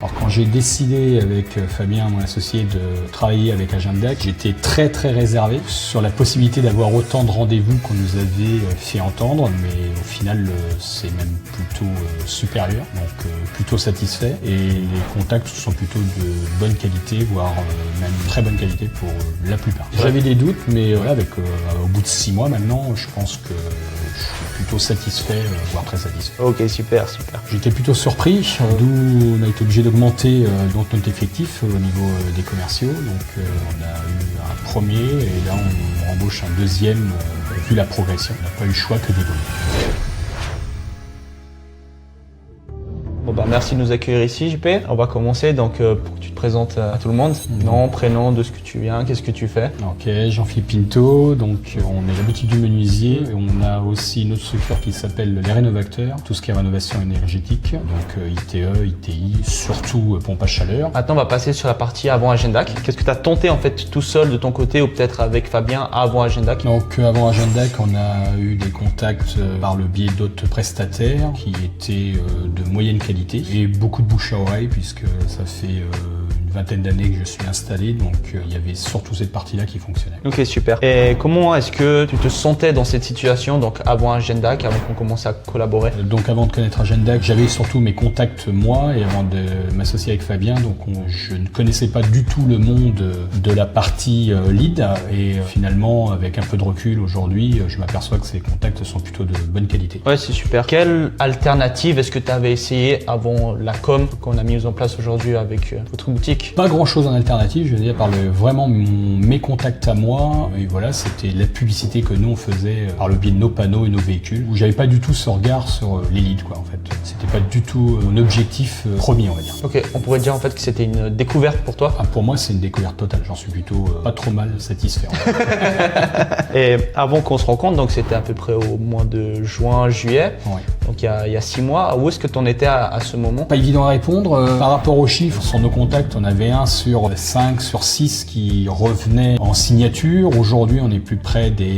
Alors quand j'ai décidé avec Fabien, mon associé, de travailler avec Agendac, j'étais très réservé sur la possibilité d'avoir autant de rendez-vous qu'on nous avait fait entendre, mais au final c'est même plutôt supérieur, donc plutôt satisfait, et les contacts sont plutôt de bonne qualité, voire même très bonne qualité pour la plupart. J'avais des doutes, mais voilà, au bout de 6 mois maintenant, je pense que je suis plutôt satisfait, voire très satisfait. Ok, super. J'étais plutôt surpris, d'où on a été obligé d'augmenter notre effectif au niveau des commerciaux. Donc on a eu un premier et là on embauche un deuxième vu la progression. On n'a pas eu le choix que d'évoluer. Bon bah merci de nous accueillir ici JP. On va commencer donc pour que tu te présentes à tout le monde. Nom, prénom, de ce que tu viens, qu'est-ce que tu fais. Ok, Jean-Philippe Pinto, donc on est la boutique du menuisier. Et on a aussi une autre structure qui s'appelle les rénovateurs, tout ce qui est rénovation énergétique, donc ITE, ITI, surtout pompe à chaleur. Maintenant on va passer sur la partie avant Agendac. Qu'est-ce que tu as tenté en fait tout seul de ton côté ou peut-être avec Fabien avant Agendac? Donc avant Agendac, on a eu des contacts par le biais d'autres prestataires qui étaient de moyenne qualité et beaucoup de bouche à oreille puisque ça fait une vingtaine d'années que je suis installé, donc il y avait surtout cette partie-là qui fonctionnait. Ok, super. Et comment est-ce que tu te sentais dans cette situation, donc avant Agendac, avant qu'on commence à collaborer? Donc avant de connaître Agendac, j'avais surtout mes contacts moi, et avant de m'associer avec Fabien, donc je ne connaissais pas du tout le monde de la partie lead, et finalement avec un peu de recul aujourd'hui, je m'aperçois que ces contacts sont plutôt de bonne qualité. Ouais, c'est super. Quelle alternative est-ce que tu avais essayé avant la com qu'on a mise en place aujourd'hui avec votre boutique? Pas grand chose en alternative, je veux dire, par vraiment mes contacts à moi, et voilà, c'était la publicité que nous on faisait par le biais de nos panneaux et nos véhicules, où j'avais pas du tout ce regard sur les leads, quoi, en fait. C'était pas du tout mon objectif premier, on va dire. Ok, on pourrait dire en fait que c'était une découverte pour toi? Ah, pour moi, c'est une découverte totale, j'en suis plutôt pas trop mal satisfait. En fait. Et avant qu'on se rencontre, donc c'était à peu près au mois de juin, juillet, Ouais. donc il y a 6 mois, où est-ce que tu en étais à ce moment? Pas évident à répondre. Par rapport aux chiffres, sur nos contacts, on avait 1 sur 5 sur 6 qui revenait en signature. Aujourd'hui, on est plus près des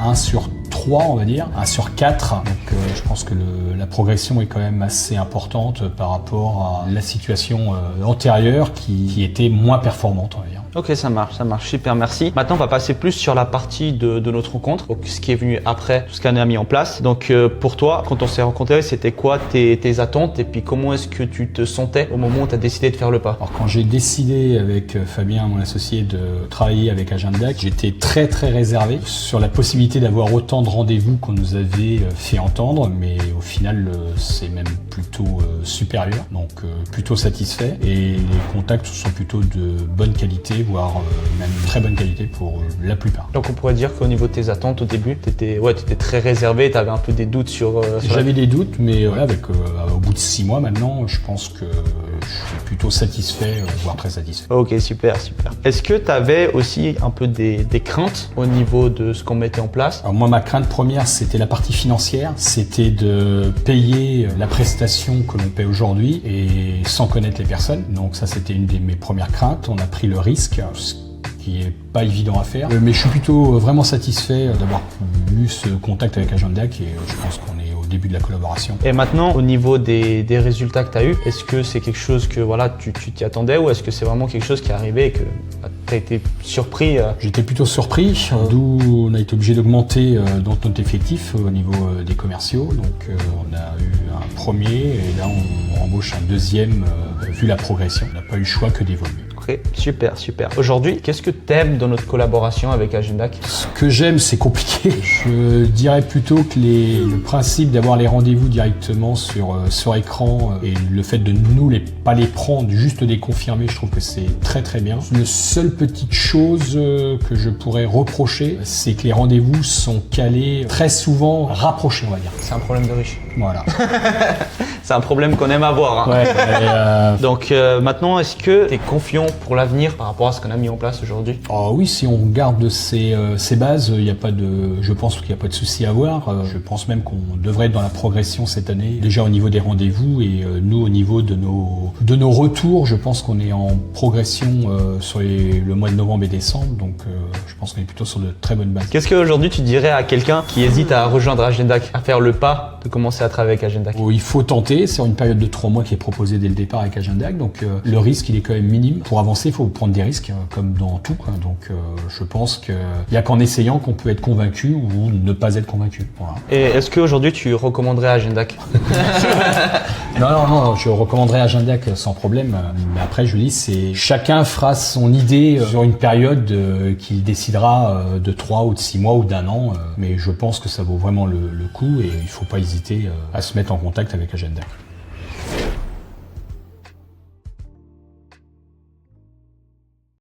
1 sur 3, on va dire, 1 sur 4. Donc je pense que la progression est quand même assez importante par rapport à la situation antérieure qui était moins performante, on va dire. Ok, ça marche, super, merci. Maintenant, on va passer plus sur la partie de notre rencontre, donc ce qui est venu après, tout ce qu'on a mis en place. Donc pour toi, quand on s'est rencontrés, c'était quoi tes attentes et puis comment est-ce que tu te sentais au moment où tu as décidé de faire le pas? Alors quand j'ai décidé avec Fabien, mon associé, de travailler avec Agendac, j'étais très réservé sur la possibilité d'avoir autant de rendez-vous qu'on nous avait fait entendre, mais au final c'est même plutôt supérieur, donc plutôt satisfait, et les contacts sont plutôt de bonne qualité, voire même très bonne qualité pour la plupart. Donc on pourrait dire qu'au niveau de tes attentes au début, tu étais très réservé, tu avais un peu des doutes sur... J'avais des doutes, mais voilà, au bout de 6 mois maintenant, je pense que je suis plutôt satisfait, voire très satisfait. Ok, super. Est-ce que tu avais aussi un peu des craintes au niveau de ce qu'on mettait en place? Alors moi, ma crainte première, c'était la partie financière, c'était de payer la prestation que l'on paie aujourd'hui et sans connaître les personnes. Donc ça, c'était une de mes premières craintes. On a pris le risque, ce qui est pas évident à faire. Mais je suis plutôt vraiment satisfait d'avoir eu ce contact avec Agendac, et je pense qu'on est au début de la collaboration. Et maintenant, au niveau des résultats que tu as eu, est-ce que c'est quelque chose que voilà, tu t'y attendais, ou est-ce que c'est vraiment quelque chose qui est arrivé et que tu as été surpris? J'étais plutôt surpris, d'où on a été obligé d'augmenter notre effectif au niveau des commerciaux. Donc on a eu un premier et là on embauche un deuxième vu la progression. On n'a pas eu le choix que d'évoluer. Ok, super. Aujourd'hui, qu'est-ce que tu aimes dans notre collaboration avec Agendac? Ce que j'aime, c'est compliqué. Je dirais plutôt que le principe d'avoir les rendez-vous directement sur écran et le fait de pas les prendre, juste les confirmer, je trouve que c'est très bien. Une seule petite chose que je pourrais reprocher, c'est que les rendez-vous sont calés très souvent rapprochés, on va dire. C'est un problème de riche. Voilà. C'est un problème qu'on aime avoir. Hein. Ouais, Donc maintenant, est-ce que tu es confiant pour l'avenir par rapport à ce qu'on a mis en place aujourd'hui? Ah oui, si on garde ces bases, il y a pas de, je pense qu'il n'y a pas de souci à avoir. Je pense même qu'on devrait être dans la progression cette année, déjà au niveau des rendez-vous et nous au niveau de nos retours, je pense qu'on est en progression sur le mois de novembre et décembre, donc je pense qu'on est plutôt sur de très bonnes bases. Qu'est-ce qu'aujourd'hui tu dirais à quelqu'un qui hésite à rejoindre Agendac, à faire le pas de commencer à travailler avec Agendac? Il faut tenter, c'est une période de 3 mois qui est proposée dès le départ avec Agendac, donc le risque il est quand même minime. Pour avancer, il faut prendre des risques, comme dans tout, quoi. Donc je pense qu'il n'y a qu'en essayant qu'on peut être convaincu ou ne pas être convaincu. Voilà. Et est-ce qu'aujourd'hui tu recommanderais Agendac? Non, je recommanderais Agendac sans problème. Mais après, je dis, c'est chacun fera son idée sur une période qu'il décidera de 3 ou de 6 mois ou d'un an. Mais je pense que ça vaut vraiment le coup et il faut pas hésiter à se mettre en contact avec Agendac.